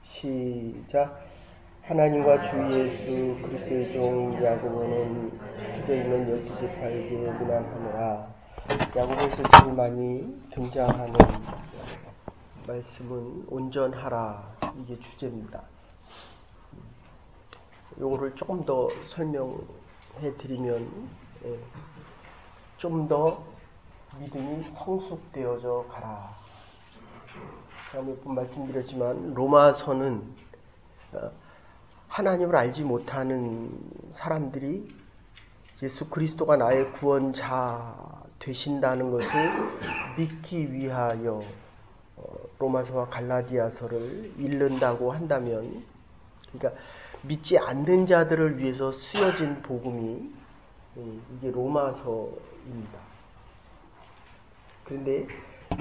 시작. 하나님과 주 예수 그리스도의 종 야고보는 기도 있는 12제8개 문안하노라. 야고보에서 제일 많이 등장하는 말씀은 온전하라, 이게 주제입니다. 요거를 조금 더 설명해 드리면 좀 더 믿음이 성숙되어져 가라. 제가 몇 번 말씀드렸지만 로마서는 하나님을 알지 못하는 사람들이 예수 그리스도가 나의 구원자 되신다는 것을 믿기 위하여 로마서와 갈라디아서를 읽는다고 한다면, 그러니까 믿지 않는 자들을 위해서 쓰여진 복음이 이게 로마서입니다. 그런데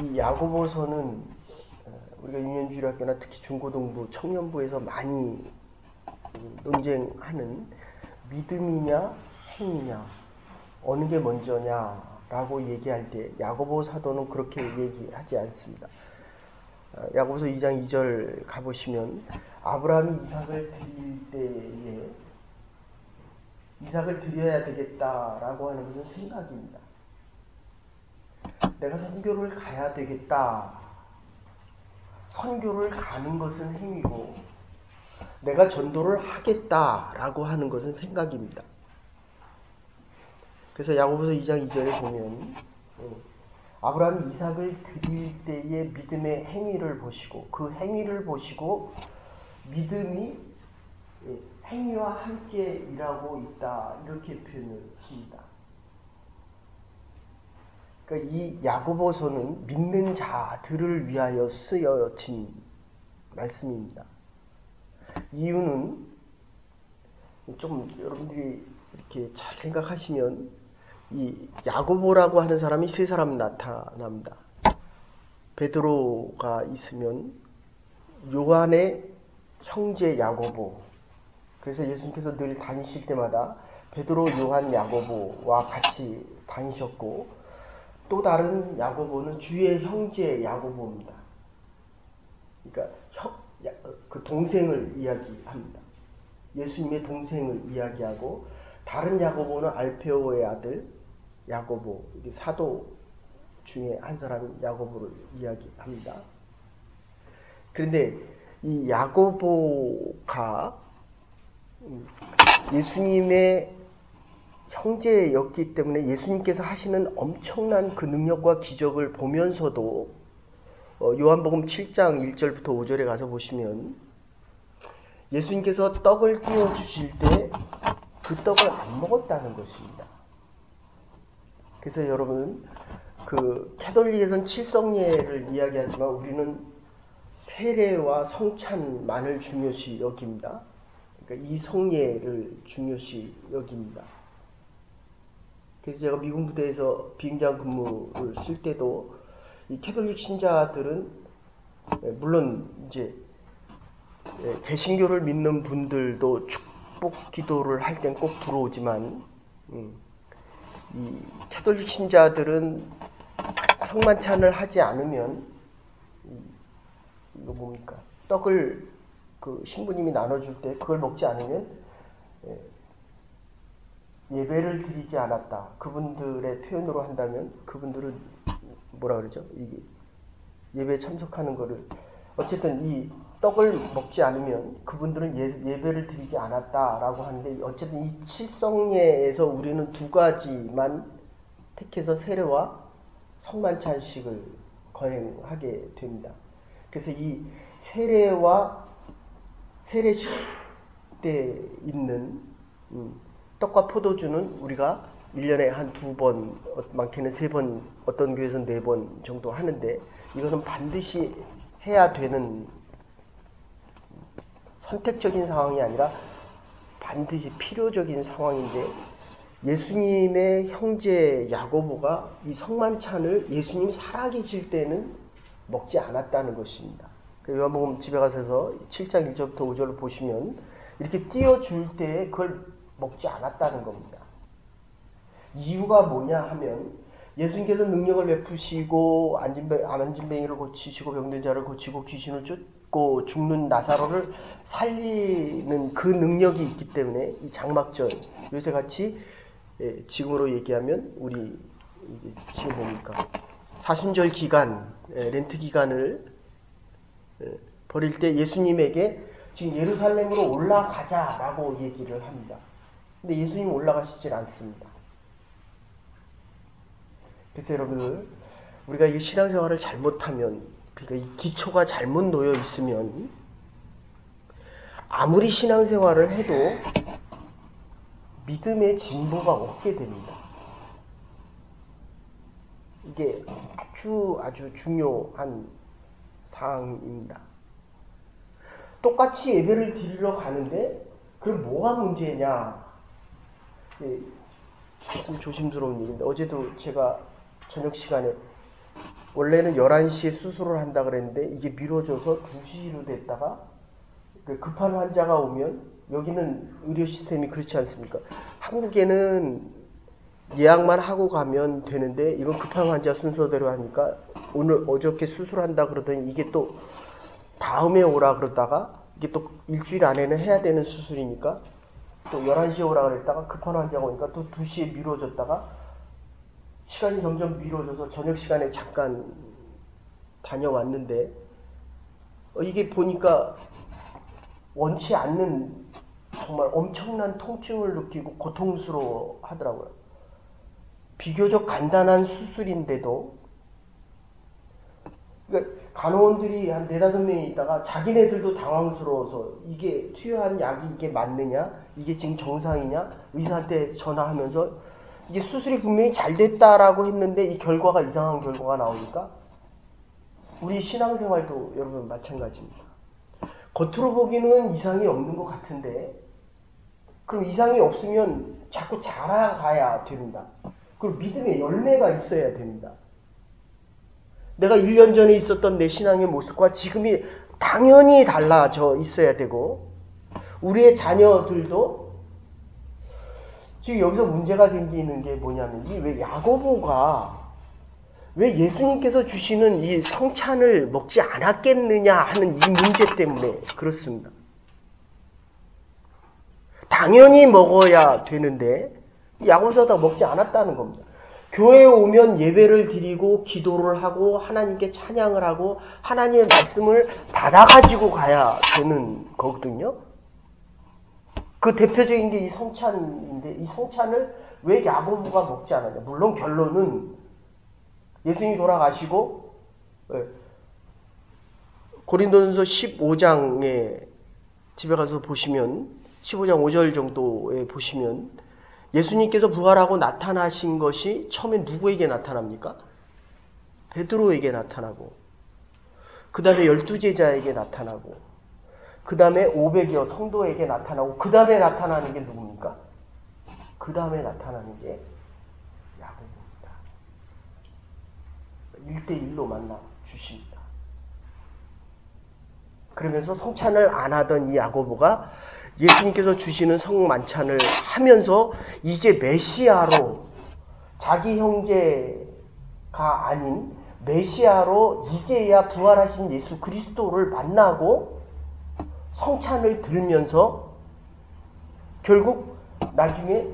이 야고보서는 우리가 유년주일학교나 특히 중고등부, 청년부에서 많이 논쟁하는 믿음이냐 행위냐 어느 게 먼저냐라고 얘기할 때 야고보 사도는 그렇게 얘기하지 않습니다. 야고보서 2장 2절 가보시면 아브라함이 이삭을 드릴 때에 이삭을 드려야 되겠다라고 하는 것은 생각입니다. 내가 선교를 가야 되겠다. 선교를 가는 것은 행위고 내가 전도를 하겠다라고 하는 것은 생각입니다. 그래서 야고보서 2장 2절에 보면 아브라함이 이삭을 드릴 때의 믿음의 행위를 보시고 그 행위를 보시고 믿음이 행위와 함께 일하고 있다, 이렇게 표현을 합니다. 그러니까 이 야고보서는 믿는 자들을 위하여 쓰여진 말씀입니다. 이유는 좀 여러분들이 이렇게 잘 생각하시면 이 야고보라고 하는 사람이 세 사람 나타납니다. 베드로가 있으면 요한의 형제 야고보, 그래서 예수님께서 늘 다니실 때마다 베드로, 요한, 야고보와 같이 다니셨고, 또 다른 야고보는 주의 형제 야고보입니다. 그러니까 그 동생을 이야기합니다. 예수님의 동생을 이야기하고, 다른 야고보는 알페오의 아들 야고보, 사도 중에 한 사람인 야고보를 이야기합니다. 그런데 이 야고보가 예수님의 형제였기 때문에 예수님께서 하시는 엄청난 그 능력과 기적을 보면서도 요한복음 7장 1절부터 5절에 가서 보시면 예수님께서 떡을 띄워주실 때 그 떡을 안 먹었다는 것입니다. 그래서 여러분, 그 캐톨릭에서는 칠성례를 이야기하지만 우리는 세례와 성찬만을 중요시 여깁니다. 그러니까 이 성례를 중요시 여깁니다. 그래서 제가 미군 부대에서 비행장 근무를 쓸 때도 이 캐톨릭 신자들은 물론 이제 개신교를 믿는 분들도 축복 기도를 할 땐 꼭 들어오지만 이 캐톨릭 신자들은 성만찬을 하지 않으면 이거 뭡니까? 떡을 그 신부님이 나눠줄 때 그걸 먹지 않으면 예배를 드리지 않았다. 그분들의 표현으로 한다면 그분들은 뭐라 그러죠? 이게 예배에 참석하는 거를, 어쨌든 이 떡을 먹지 않으면 그분들은 예배를 드리지 않았다라고 하는데, 어쨌든 이 칠성례에서 우리는 두 가지만 택해서 세례와 성만찬식을 거행하게 됩니다. 그래서 이 세례와 세례식 때 있는 떡과 포도주는 우리가 1년에 한 2번, 많게는 3번, 어떤 교회에서는 4번 정도 하는데, 이것은 반드시 해야 되는 선택적인 상황이 아니라 반드시 필요적인 상황인데, 예수님의 형제 야고보가 이 성만찬을 예수님이 살아계실 때는 먹지 않았다는 것입니다. 요한복음 집에 가셔서 7장 1절부터 5절을 보시면 이렇게 띄워줄 때 그걸 먹지 않았다는 겁니다. 이유가 뭐냐 하면 예수님께서 능력을 베푸시고 안진뱅이를 고치시고 병든 자를 고치고 귀신을 쫓고 죽는 나사로를 살리는 그 능력이 있기 때문에 이 장막절 요새같이 지금으로 얘기하면 우리 지금 뭡니까 사순절 기간 렌트 기간을 버릴 때 예수님에게 지금 예루살렘으로 올라가자라고 얘기를 합니다. 근데 예수님 올라가시질 않습니다. 그래서 여러분들 우리가 이 신앙생활을 잘못하면 그러니까 이 기초가 잘못 놓여 있으면 아무리 신앙생활을 해도 믿음의 진보가 없게 됩니다. 이게 아주 중요한 사항입니다. 똑같이 예배를 드리러 가는데 그럼 뭐가 문제냐? 좀 조심스러운 얘기인데 어제도 제가 저녁 시간에 원래는 11시에 수술을 한다 그랬는데 이게 미뤄져서 2시로 됐다가 급한 환자가 오면 여기는 의료 시스템이 그렇지 않습니까? 한국에는 예약만 하고 가면 되는데 이건 급한 환자 순서대로 하니까 어저께 수술한다 그러더니 이게 또 다음에 오라 그러다가 이게 또 일주일 안에는 해야 되는 수술이니까 또 11시에 오라 그랬다가 급한 환자가 오니까 또 2시에 미뤄졌다가 시간이 점점 미뤄져서 저녁 시간에 잠깐 다녀왔는데 이게 보니까 원치 않는 정말 엄청난 통증을 느끼고 고통스러워 하더라고요. 비교적 간단한 수술인데도 그러니까 간호원들이 한 4-5명이 있다가 자기네들도 당황스러워서 이게 투여한 약이 이게 맞느냐? 이게 지금 정상이냐? 의사한테 전화하면서 이게 수술이 분명히 잘 됐다라고 했는데 이 결과가 이상한 결과가 나오니까 우리 신앙생활도 여러분 마찬가지입니다. 겉으로 보기는 이상이 없는 것 같은데 그럼 이상이 없으면 자꾸 자라가야 됩니다. 그리고 믿음의 열매가 있어야 됩니다. 내가 1년 전에 있었던 내 신앙의 모습과 지금이 당연히 달라져 있어야 되고 우리의 자녀들도 지금 여기서 문제가 생기는 게 뭐냐면 왜 야고보가 왜 예수님께서 주시는 이 성찬을 먹지 않았겠느냐 하는 이 문제 때문에 그렇습니다. 당연히 먹어야 되는데 야고보가 먹지 않았다는 겁니다. 교회에 오면 예배를 드리고 기도를 하고 하나님께 찬양을 하고 하나님의 말씀을 받아가지고 가야 되는 거거든요. 그 대표적인 게 이 성찬인데 이 성찬을 왜 야고보가 먹지 않았냐. 물론 결론은 예수님이 돌아가시고 고린도전서 15장에 집에 가서 보시면 15장 5절 정도에 보시면 예수님께서 부활하고 나타나신 것이 처음에 누구에게 나타납니까? 베드로에게 나타나고 그 다음에 12제자에게 나타나고 그 다음에 500여 성도에게 나타나고 그 다음에 나타나는 게 누굽니까? 그 다음에 나타나는 게 야고보입니다. 1대1로 만나 주십니다. 그러면서 성찬을 안 하던 이 야고보가 예수님께서 주시는 성만찬을 하면서 이제 메시아로 자기 형제가 아닌 메시아로 이제야 부활하신 예수 그리스도를 만나고 성찬을 들으면서 결국 나중에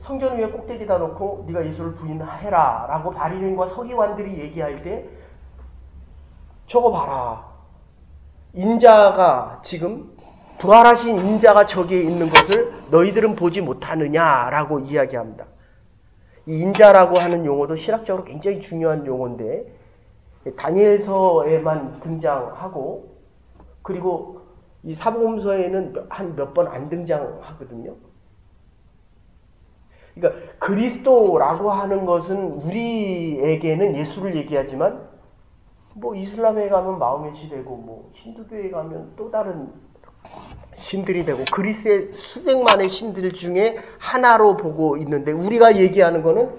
성전 위에 꼭대기다 놓고 네가 예수를 부인해라 라고 바리새인과 서기관들이 얘기할 때 저거 봐라. 인자가 지금 부활하신 인자가 저기에 있는 것을 너희들은 보지 못하느냐라고 이야기합니다. 이 인자라고 하는 용어도 신학적으로 굉장히 중요한 용어인데 다니엘서에만 등장하고 그리고 이 사복음서에는 한 몇 번 안 등장하거든요. 그러니까 그리스도라고 하는 것은 우리에게는 예수를 얘기하지만 뭐 이슬람에 가면 마호메시 되고 뭐 힌두교에 가면 또 다른 신들이 되고 그리스의 수백만의 신들 중에 하나로 보고 있는데 우리가 얘기하는 거는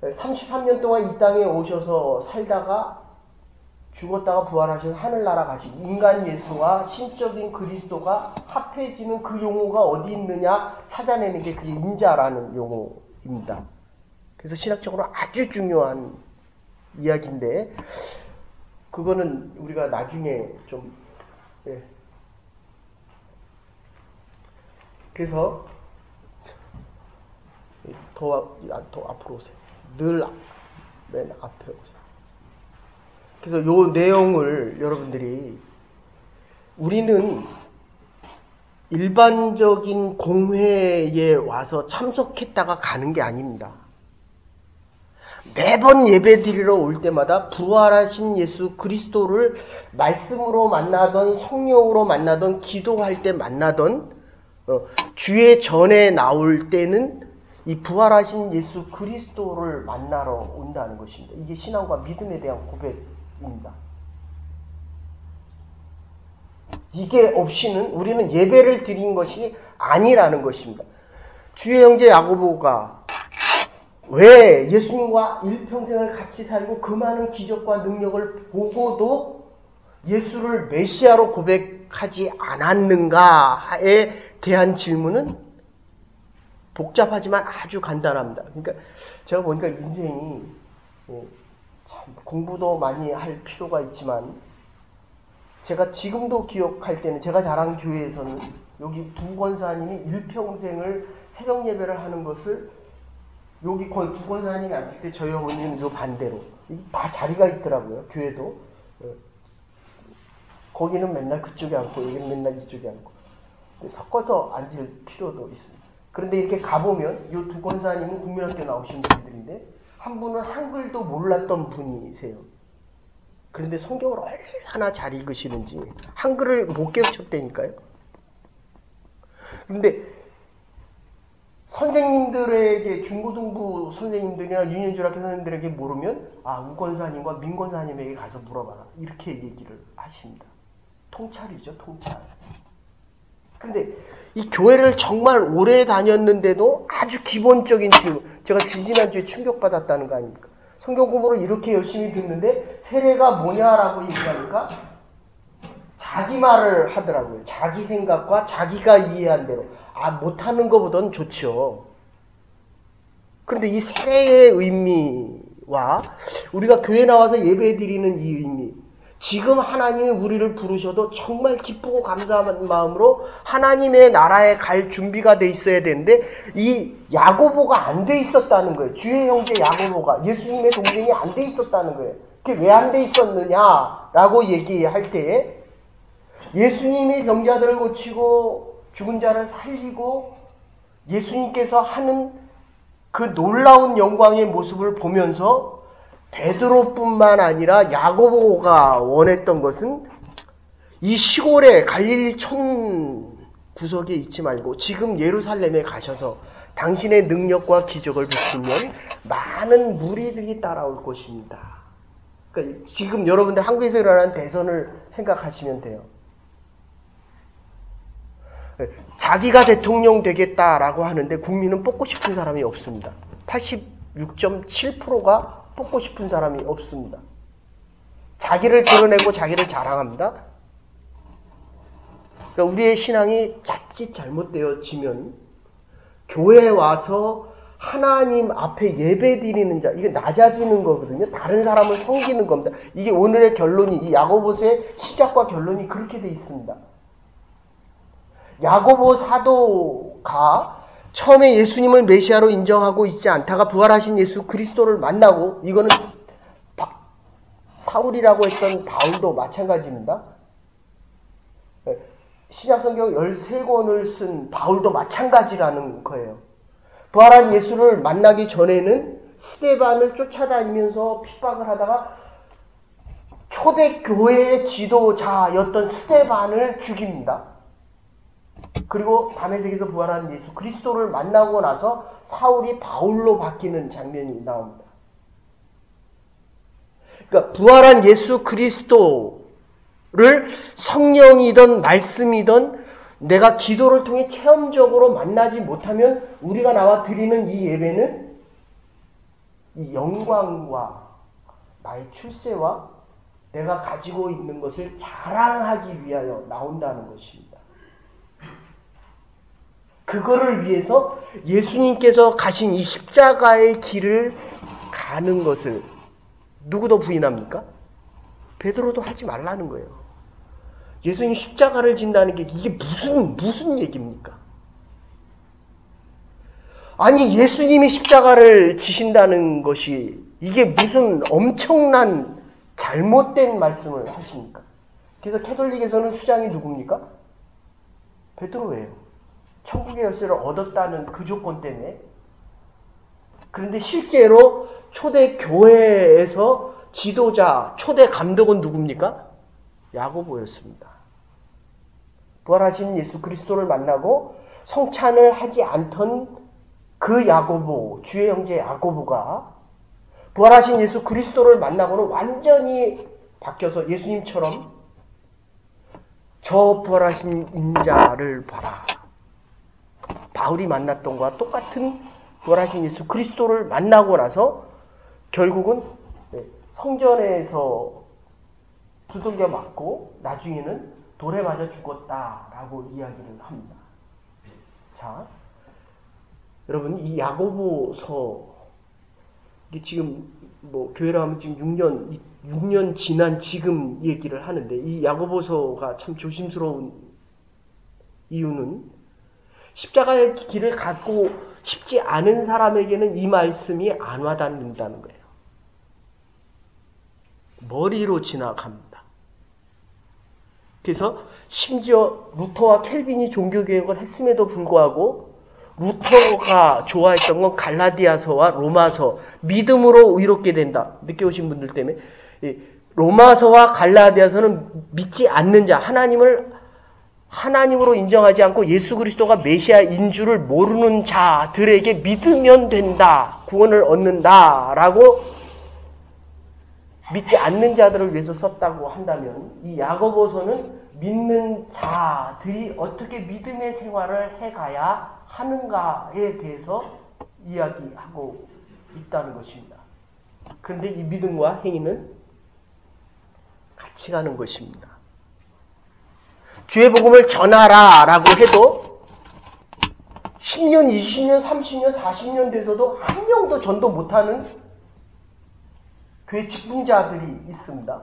33년 동안 이 땅에 오셔서 살다가 죽었다가 부활하신 하늘나라 가신 인간 예수와 신적인 그리스도가 합해지는 그 용어가 어디 있느냐 찾아내는 게 그게 인자라는 용어입니다. 그래서 신학적으로 아주 중요한 이야기인데 그거는 우리가 나중에 좀 예. 그래서 더 앞으로 오세요. 늘 맨 앞에 오세요. 그래서 요 내용을 여러분들이 우리는 일반적인 공회에 와서 참석했다가 가는 게 아닙니다. 매번 예배드리러 올 때마다 부활하신 예수 그리스도를 말씀으로 만나던 성령으로 만나던 기도할 때 만나던 주의 전에 나올 때는 이 부활하신 예수 그리스도를 만나러 온다는 것입니다. 이게 신앙과 믿음에 대한 고백입니다. 이게 없이는 우리는 예배를 드린 것이 아니라는 것입니다. 주의 형제 야고보가 왜 예수님과 일평생을 같이 살고 그 많은 기적과 능력을 보고도 예수를 메시아로 고백하지 않았는가에 대한 질문은 복잡하지만 아주 간단합니다. 그러니까 제가 보니까 인생이 참 공부도 많이 할 필요가 있지만 제가 지금도 기억할 때는 제가 자란 교회에서는 여기 두 권사님이 일평생을 새벽 예배를 하는 것을 여기 두 권사님이 앉을 때 저희 어머니는 요 반대로 다 자리가 있더라고요. 교회도 거기는 맨날 그쪽에 앉고 여기는 맨날 이쪽에 앉고 섞어서 앉을 필요도 있습니다. 그런데 이렇게 가보면 이 두 권사님은 국민학교 나오신 분들인데 한 분은 한글도 몰랐던 분이세요. 그런데 성경을 얼마나 잘 읽으시는지 한글을 못 깨우쳤다니까요. 그런데 선생님들에게 중고등부 선생님들이나 유년중학교 선생님들에게 모르면 우 권사님과 민 권사님에게 가서 물어봐라 이렇게 얘기를 하십니다. 통찰이죠, 통찰. 그런데 이 교회를 정말 오래 다녔는데도 아주 기본적인 질문, 제가 지지난주에 충격받았다는 거 아닙니까? 성경 공부를 이렇게 열심히 듣는데 세례가 뭐냐라고 얘기하니까 자기 말을 하더라고요. 자기 생각과 자기가 이해한 대로. 못하는 것보다는 좋죠. 그런데 이 세례의 의미와 우리가 교회 나와서 예배 드리는 이 의미, 지금 하나님이 우리를 부르셔도 정말 기쁘고 감사한 마음으로 하나님의 나라에 갈 준비가 돼 있어야 되는데 이 야고보가 안 돼 있었다는 거예요. 주의 형제 야고보가 예수님의 동생이 안 돼 있었다는 거예요. 그게 왜 안 돼 있었느냐라고 얘기할 때에 예수님이 병자들을 고치고 죽은 자를 살리고 예수님께서 하는 그 놀라운 영광의 모습을 보면서 베드로뿐만 아니라 야고보가 원했던 것은 이 시골에 갈릴리 촌 구석에 있지 말고 지금 예루살렘에 가셔서 당신의 능력과 기적을 베푸면 많은 무리들이 따라올 것입니다. 그러니까 지금 여러분들 한국에서 일어나는 대선을 생각하시면 돼요. 자기가 대통령 되겠다라고 하는데 국민은 뽑고 싶은 사람이 없습니다. 86.7%가 뽑고 싶은 사람이 없습니다. 자기를 드러내고 자기를 자랑합니다. 그러니까 우리의 신앙이 자칫 잘못되어지면 교회에 와서 하나님 앞에 예배 드리는 자, 이게 낮아지는 거거든요. 다른 사람을 섬기는 겁니다. 이게 오늘의 결론이, 이 야고보서의 시작과 결론이 그렇게 돼 있습니다. 야고보 사도가 처음에 예수님을 메시아로 인정하고 있지 않다가 부활하신 예수 그리스도를 만나고, 이거는 사울이라고 했던 바울도 마찬가지입니다. 신약성경 13권을 쓴 바울도 마찬가지라는 거예요. 부활한 예수를 만나기 전에는 스데반을 쫓아다니면서 핍박을 하다가 초대교회의 지도자였던 스데반을 죽입니다. 그리고 다메섹에서 부활한 예수 그리스도를 만나고 나서 사울이 바울로 바뀌는 장면이 나옵니다. 그러니까 부활한 예수 그리스도를 성령이든 말씀이든 내가 기도를 통해 체험적으로 만나지 못하면 우리가 나와 드리는 이 예배는 이 영광과 나의 출세와 내가 가지고 있는 것을 자랑하기 위하여 나온다는 것입니다. 그거를 위해서 예수님께서 가신 이 십자가의 길을 가는 것을 누구도 부인합니까? 베드로도 하지 말라는 거예요. 예수님 십자가를 진다는 게 이게 무슨 얘기입니까? 아니 예수님이 십자가를 지신다는 것이 이게 무슨 엄청난 잘못된 말씀을 하십니까? 그래서 캐톨릭에서는 수장이 누굽니까? 베드로예요. 천국의 열쇠를 얻었다는 그 조건 때문에. 그런데 실제로 초대 교회에서 지도자, 초대 감독은 누굽니까? 야고보였습니다. 부활하신 예수 그리스도를 만나고 성찬을 하지 않던 그 야고보, 주의 형제 야고보가 부활하신 예수 그리스도를 만나고는 완전히 바뀌어서 예수님처럼 저 부활하신 인자를 봐라. 바울이 만났던 것과 똑같은 부활하신 예수 그리스도를 만나고 나서 결국은 성전에서 두들겨 맞고 나중에는 돌에 맞아 죽었다라고 이야기를 합니다. 자, 여러분 이 야고보서 이게 지금 뭐 교회라 하면 지금 6년 지난 지금 얘기를 하는데 이 야고보서가 참 조심스러운 이유는 십자가의 길을 갖고 싶지 않은 사람에게는 이 말씀이 안 와닿는다는 거예요. 머리로 지나갑니다. 그래서 심지어 루터와 켈빈이 종교개혁을 했음에도 불구하고 루터가 좋아했던 건 갈라디아서와 로마서, 믿음으로 의롭게 된다. 늦게 오신 분들 때문에 로마서와 갈라디아서는 믿지 않는 자, 하나님으로 인정하지 않고 예수 그리스도가 메시아인 줄을 모르는 자들에게 믿으면 된다. 구원을 얻는다라고 믿지 않는 자들을 위해서 썼다고 한다면 이 야고보서는 믿는 자들이 어떻게 믿음의 생활을 해가야 하는가에 대해서 이야기하고 있다는 것입니다. 그런데 이 믿음과 행위는 같이 가는 것입니다. 주의 복음을 전하라 라고 해도 10년, 20년, 30년, 40년 돼서도 한 명도 전도 못하는 교회 직분자들이 있습니다.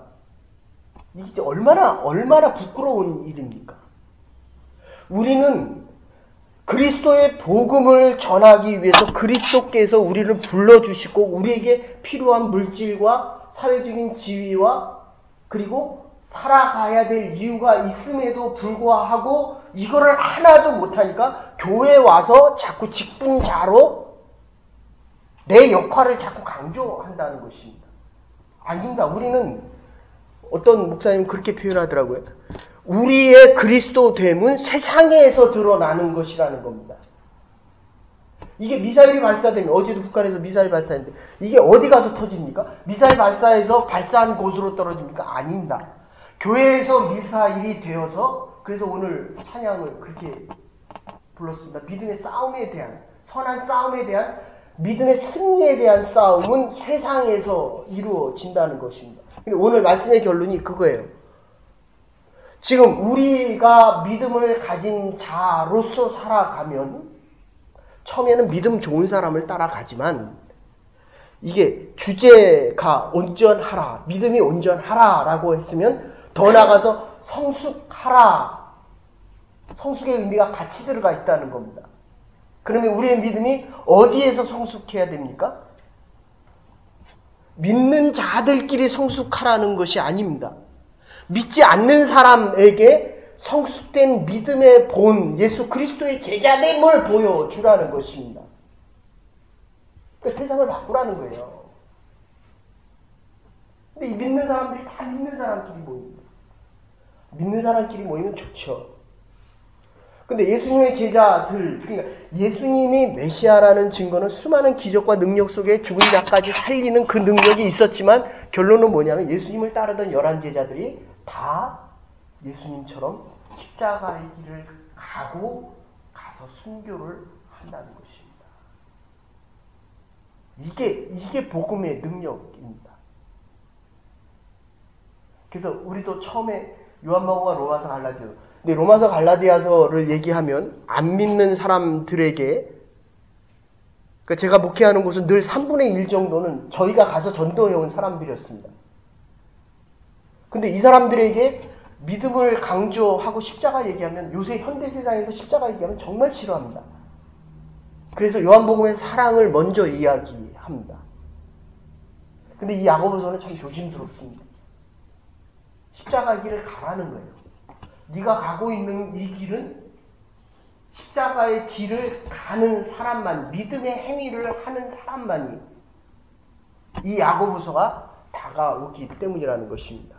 이게 얼마나 부끄러운 일입니까? 우리는 그리스도의 복음을 전하기 위해서 그리스도께서 우리를 불러주시고 우리에게 필요한 물질과 사회적인 지위와 그리고 살아가야 될 이유가 있음에도 불구하고 이거를 하나도 못하니까 교회에 와서 자꾸 직분자로 내 역할을 자꾸 강조한다는 것입니다. 아닙니다. 우리는 어떤 목사님은 그렇게 표현하더라고요. 우리의 그리스도됨은 세상에서 드러나는 것이라는 겁니다. 이게 미사일이 발사되면 어제도 북한에서 미사일 발사했는데 이게 어디 가서 터집니까? 미사일 발사해서 발사한 곳으로 떨어집니까? 아닙니다. 교회에서 미사일이 되어서 그래서 오늘 찬양을 그렇게 불렀습니다. 믿음의 싸움에 대한 선한 싸움에 대한 믿음의 승리에 대한 싸움은 세상에서 이루어진다는 것입니다. 오늘 말씀의 결론이 그거예요. 지금 우리가 믿음을 가진 자로서 살아가면 처음에는 믿음 좋은 사람을 따라가지만 이게 주제가 온전하라, 믿음이 온전하라 라고 했으면 더 나아가서 성숙하라, 성숙의 의미가 같이 들어가 있다는 겁니다. 그러면 우리의 믿음이 어디에서 성숙해야 됩니까? 믿는 자들끼리 성숙하라는 것이 아닙니다. 믿지 않는 사람에게 성숙된 믿음의 본 예수 그리스도의 제자됨을 보여주라는 것입니다. 그러니까 세상을 바꾸라는 거예요. 근데 이 믿는 사람들이 다 믿는 사람끼리 모입니다. 믿는 사람끼리 모이면 좋죠. 근데 예수님의 제자들, 그러니까 예수님이 메시아라는 증거는 수많은 기적과 능력 속에 죽은 자까지 살리는 그 능력이 있었지만 결론은 뭐냐면 예수님을 따르던 11 제자들이 다 예수님처럼 십자가의 길을 가서 순교를 한다는 것입니다. 이게 복음의 능력입니다. 그래서 우리도 처음에 요한복음과 로마서 갈라디아 근데 로마서 갈라디아서를 얘기하면 안 믿는 사람들에게, 그러니까 제가 목회하는 곳은 늘 3분의 1 정도는 저희가 가서 전도해온 사람들이었습니다. 근데 이 사람들에게 믿음을 강조하고 십자가 얘기하면, 요새 현대 세상에서 십자가 얘기하면 정말 싫어합니다. 그래서 요한복음의 사랑을 먼저 이야기합니다. 근데 이 야고보서는 참 조심스럽습니다. 십자가 길을 가라는 거예요. 네가 가고 있는 이 길은 십자가의 길을 가는 사람만, 믿음의 행위를 하는 사람만이 이 야고보서가 다가오기 때문이라는 것입니다.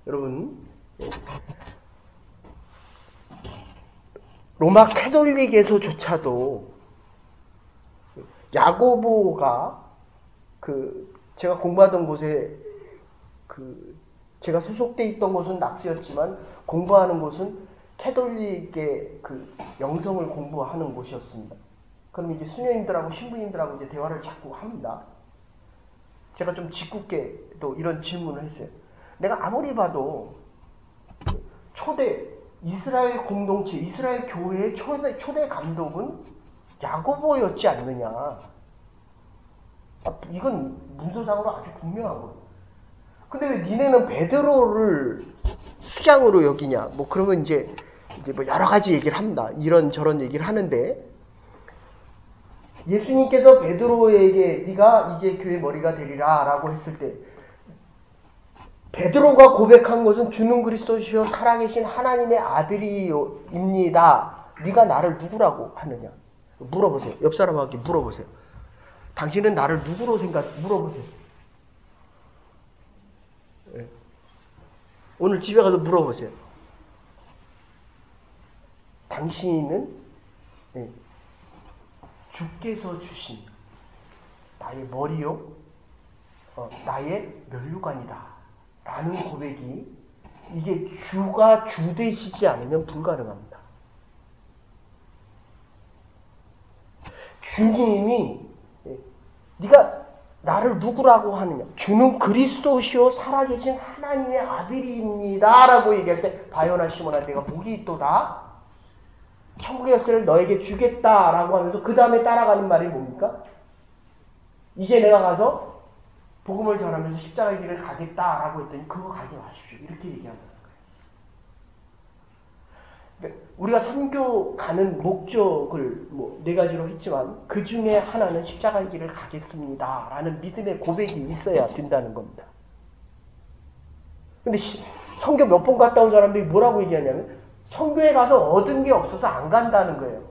여러분, 로마 캐톨릭에서조차도 야고보가 제가 공부하던 곳에 제가 소속돼 있던 곳은 낙스였지만 공부하는 곳은 캐톨릭의 영성을 공부하는 곳이었습니다. 그럼 이제 수녀님들하고 신부님들하고 이제 대화를 자꾸 합니다. 제가 좀 짓궂게 또 이런 질문을 했어요. 내가 아무리 봐도 초대 이스라엘 공동체, 이스라엘 교회의 초대 감독은 야고보였지 않느냐. 이건 문서상으로 아주 분명하고. 근데 왜 니네는 베드로를 수장으로 여기냐? 뭐 그러면 이제 뭐 여러 가지 얘기를 합니다. 이런 저런 얘기를 하는데, 예수님께서 베드로에게 네가 이제 교회 머리가 되리라 라고 했을 때 베드로가 고백한 것은 주는 그리스도시요 살아계신 하나님의 아들이입니다. 네가 나를 누구라고 하느냐? 물어보세요. 옆 사람에게 물어보세요. 당신은 나를 누구로 물어보세요. 네. 오늘 집에 가서 물어보세요. 당신은 주께서 주신 나의 머리요, 나의 면류관이다 라는 고백이, 이게 주가 주되시지 않으면 불가능합니다. 주님이 네가 나를 누구라고 하느냐? 주는 그리스도시요 살아계신 하나님의 아들입니다 라고 얘기할 때, 바요나 시몬아 내가 복이 있도다, 천국의 열쇠를 너에게 주겠다라고 하면서 그 다음에 따라가는 말이 뭡니까? 이제 내가 가서 복음을 전하면서 십자가의 길을 가겠다라고 했더니 그거 가지 마십시오. 이렇게 얘기하는 거예요. 우리가 선교 가는 목적을 뭐 4가지로 했지만 그 중에 하나는 십자가의 길을 가겠습니다 라는 믿음의 고백이 있어야 된다는 겁니다. 근데 선교 몇 번 갔다 온 사람들이 뭐라고 얘기하냐면 선교에 가서 얻은 게 없어서 안 간다는 거예요.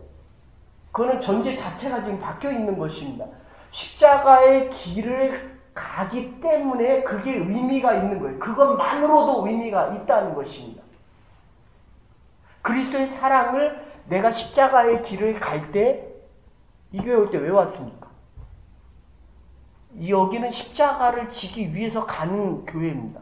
그거는 전제 자체가 지금 바뀌어 있는 것입니다. 십자가의 길을 가기 때문에 그게 의미가 있는 거예요. 그것만으로도 의미가 있다는 것입니다. 그리스도의 사랑을 내가 십자가의 길을 갈 때, 이 교회 올 때 왜 왔습니까? 여기는 십자가를 지기 위해서 가는 교회입니다.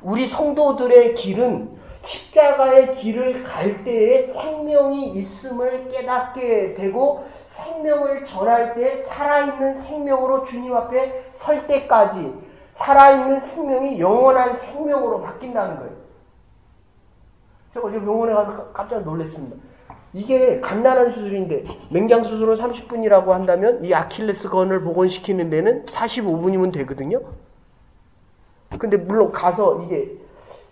우리 성도들의 길은 십자가의 길을 갈 때에 생명이 있음을 깨닫게 되고, 생명을 전할 때 살아있는 생명으로 주님 앞에 설 때까지 살아있는 생명이 영원한 생명으로 바뀐다는 거예요. 제가 어제 병원에 가서 깜짝 놀랐습니다. 이게 간단한 수술인데 맹장 수술은 30분이라고 한다면 이 아킬레스건을 복원시키는 데는 45분이면 되거든요. 근데 물론 가서 이게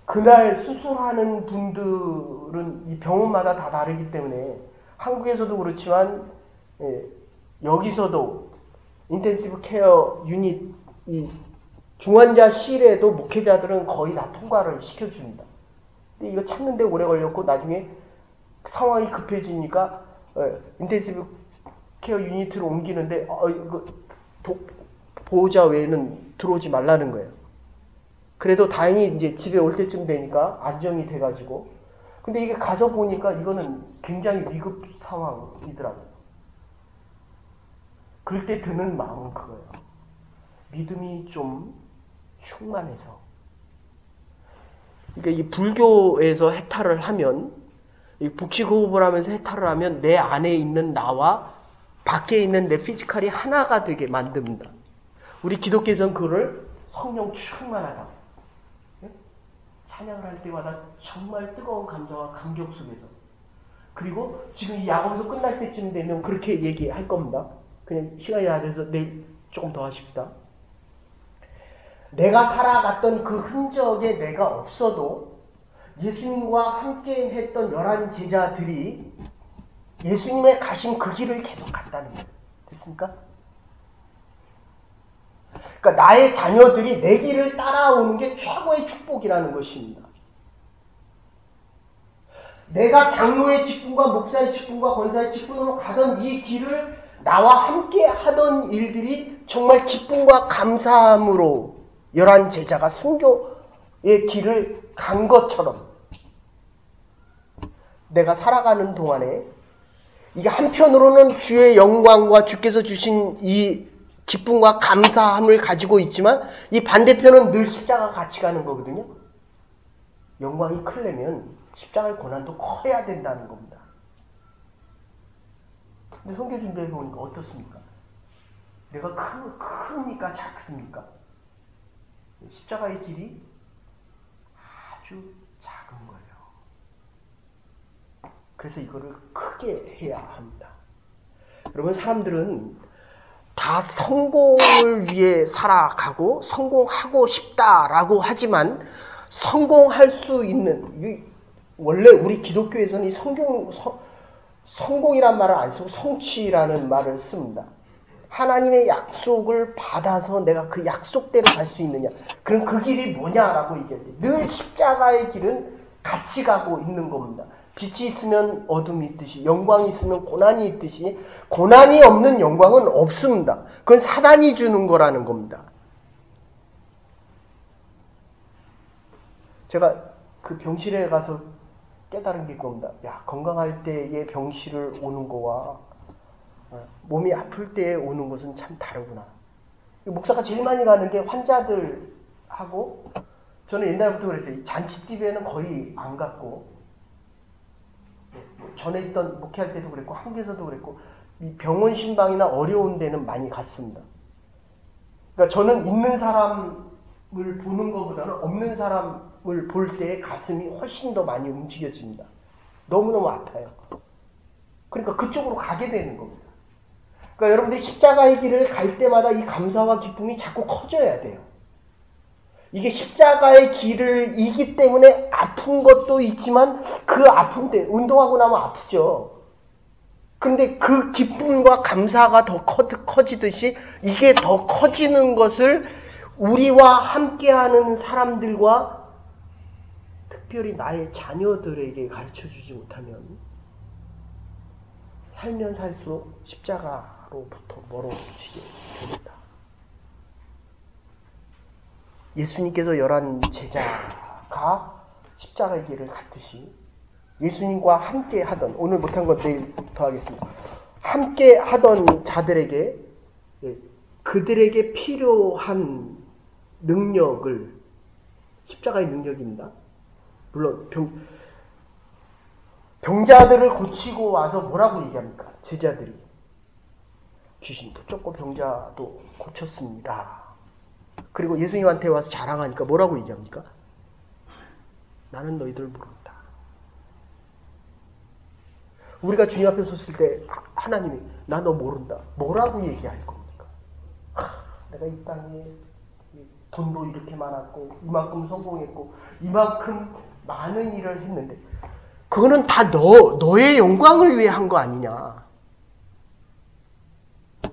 그날 수술하는 분들은 이 병원마다 다 다르기 때문에 한국에서도 그렇지만 여기서도 인텐시브 케어 유닛 이 중환자실에도 목회자들은 거의 다 통과를 시켜줍니다. 근데 이거 찾는데 오래 걸렸고 나중에 상황이 급해지니까 인텐시브 케어 유닛으로 옮기는데 이거 보호자 외에는 들어오지 말라는 거예요. 그래도 다행히 이제 집에 올 때쯤 되니까 안정이 돼가지고, 근데 이게 가서 보니까 이거는 굉장히 위급 상황이더라고요. 그럴 때 드는 마음은 그거예요. 믿음이 좀 충만해서. 그러니까 이 불교에서 해탈을 하면, 이 복식호흡을 하면서 해탈을 하면 내 안에 있는 나와 밖에 있는 내 피지컬이 하나가 되게 만듭니다. 우리 기독교에서는 그거를 성령 충만하다. 찬양을 할 때마다 정말 뜨거운 감사와 감격 속에서, 그리고 지금 이 야고보서 끝날 때쯤 되면 그렇게 얘기할 겁니다. 그냥 시간이 안 돼서 내일 조금 더 하십시다. 내가 살아갔던 그 흔적에 내가 없어도 예수님과 함께 했던 11 제자들이 예수님의 가신 그 길을 계속 갔다는 거예요. 됐습니까? 그러니까 나의 자녀들이 내 길을 따라오는 게 최고의 축복이라는 것입니다. 내가 장로의 직분과 목사의 직분과 권사의 직분으로 가던 이 길을 나와 함께 하던 일들이 정말 기쁨과 감사함으로 11 제자가 순교의 길을 간 것처럼 내가 살아가는 동안에 이게 한편으로는 주의 영광과 주께서 주신 이 기쁨과 감사함을 가지고 있지만 이 반대편은 늘 십자가 같이 가는 거거든요. 영광이 크려면 십자가의 고난도 커야 된다는 겁니다. 근데 선교 준비해 보니까 어떻습니까? 내가 크니까 작습니까? 십자가의 길이 아주 작은 거예요. 그래서 이거를 크게 해야 합니다. 여러분, 사람들은 다 성공을 위해 살아가고 성공하고 싶다라고 하지만 성공할 수 있는, 원래 우리 기독교에서는 이 성공이란 말을 안 쓰고 성취라는 말을 씁니다. 하나님의 약속을 받아서 내가 그 약속대로 갈 수 있느냐, 그럼 그 길이 뭐냐라고 얘기할 때 늘 십자가의 길은 같이 가고 있는 겁니다. 빛이 있으면 어둠이 있듯이, 영광이 있으면 고난이 있듯이, 고난이 없는 영광은 없습니다. 그건 사단이 주는 거라는 겁니다. 제가 그 병실에 가서 깨달은 게 겁니다. 야, 건강할 때의 병실을 오는 거와 몸이 아플 때 오는 것은 참 다르구나. 목사가 제일 많이 가는 게 환자들하고, 저는 옛날부터 그랬어요. 잔치집에는 거의 안 갔고, 전에 있던 목회할 때도 그랬고 한국에서도 그랬고, 이 병원 신방이나 어려운 데는 많이 갔습니다. 그러니까 저는 있는 사람을 보는 것보다는 없는 사람을 볼 때 가슴이 훨씬 더 많이 움직여집니다. 너무너무 아파요. 그러니까 그쪽으로 가게 되는 겁니다. 그러니까 여러분들이 십자가의 길을 갈 때마다 이 감사와 기쁨이 자꾸 커져야 돼요. 이게 십자가의 길을 이기 때문에 아픈 것도 있지만 그 아픈 때 운동하고 나면 아프죠. 근데 그 기쁨과 감사가 더 커지듯이 이게 더 커지는 것을 우리와 함께하는 사람들과 특별히 나의 자녀들에게 가르쳐주지 못하면 살면 살수록 십자가로부터 멀어지게 됩니다. 예수님께서 11 제자가 십자가의 길을 갔듯이 예수님과 함께 하던, 오늘 못한 것 내일 더 하겠습니다. 함께 하던 자들에게, 그들에게 필요한 능력을, 십자가의 능력입니다. 물론 병자들을 고치고 와서 뭐라고 얘기합니까? 제자들이 귀신도 쫓고 병자도 고쳤습니다. 그리고 예수님한테 와서 자랑하니까 뭐라고 얘기합니까? 나는 너희들 모른다. 우리가 주님 앞에 섰을 때 하나님이 나 너 모른다. 뭐라고 얘기할 겁니까? 내가 이 땅에 돈도 이렇게 많았고 이만큼 성공했고 이만큼 많은 일을 했는데 그거는 다 너의 영광을 위해 한 거 아니냐.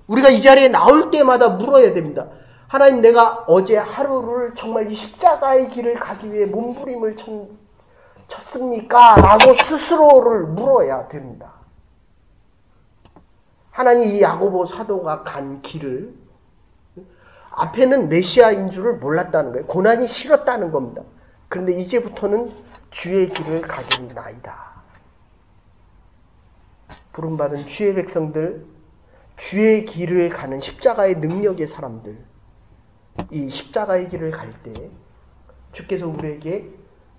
우리가 이 자리에 나올 때마다 물어야 됩니다. 하나님, 내가 어제 하루를 정말 이 십자가의 길을 가기 위해 몸부림을 쳤습니까? 라고 스스로를 물어야 됩니다. 하나님, 이 야고보 사도가 간 길을, 앞에는 메시아인 줄을 몰랐다는 거예요. 고난이 싫었다는 겁니다. 그런데 이제부터는 주의 길을 가겠나이다. 부름받은 주의 백성들, 주의 길을 가는 십자가의 능력의 사람들, 이 십자가의 길을 갈 때 주께서 우리에게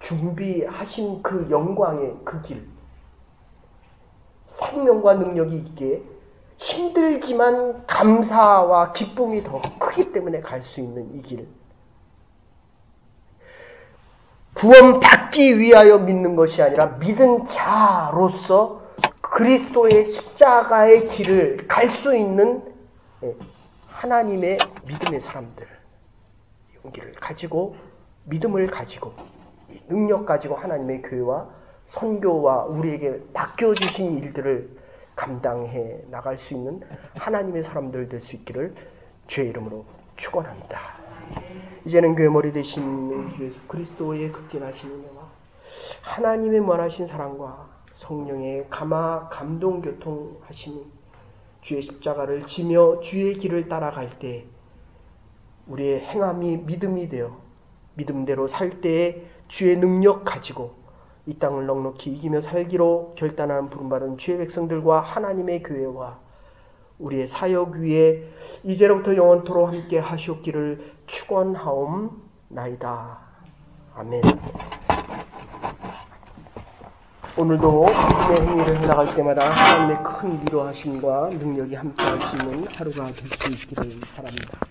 준비하신 그 영광의 그 길, 생명과 능력이 있게 힘들지만 감사와 기쁨이 더 크기 때문에 갈 수 있는 이 길, 구원받기 위하여 믿는 것이 아니라 믿은 자로서 그리스도의 십자가의 길을 갈 수 있는 하나님의 믿음의 사람들, 용기를 가지고 믿음을 가지고 능력 가지고 하나님의 교회와 선교와 우리에게 맡겨주신 일들을 감당해 나갈 수 있는 하나님의 사람들 될 수 있기를 주의 이름으로 축원합니다. 이제는 교회 머리 되신 주 예수 그리스도의 극진하신 은혜와 하나님의 무한하신 사랑과 성령의 감동 교통하심이 주의 십자가를 지며 주의 길을 따라갈 때 우리의 행함이 믿음이 되어 믿음대로 살 때에 주의 능력 가지고 이 땅을 넉넉히 이기며 살기로 결단한 부름받은 주의 백성들과 하나님의 교회와 우리의 사역 위에 이제로부터 영원토록 함께 하시옵기를 축원하옵나이다. 아멘. 오늘도 믿음의 행위를 해나갈 때마다 하나님의 큰 위로하심과 능력이 함께할 수 있는 하루가 될 수 있기를 바랍니다.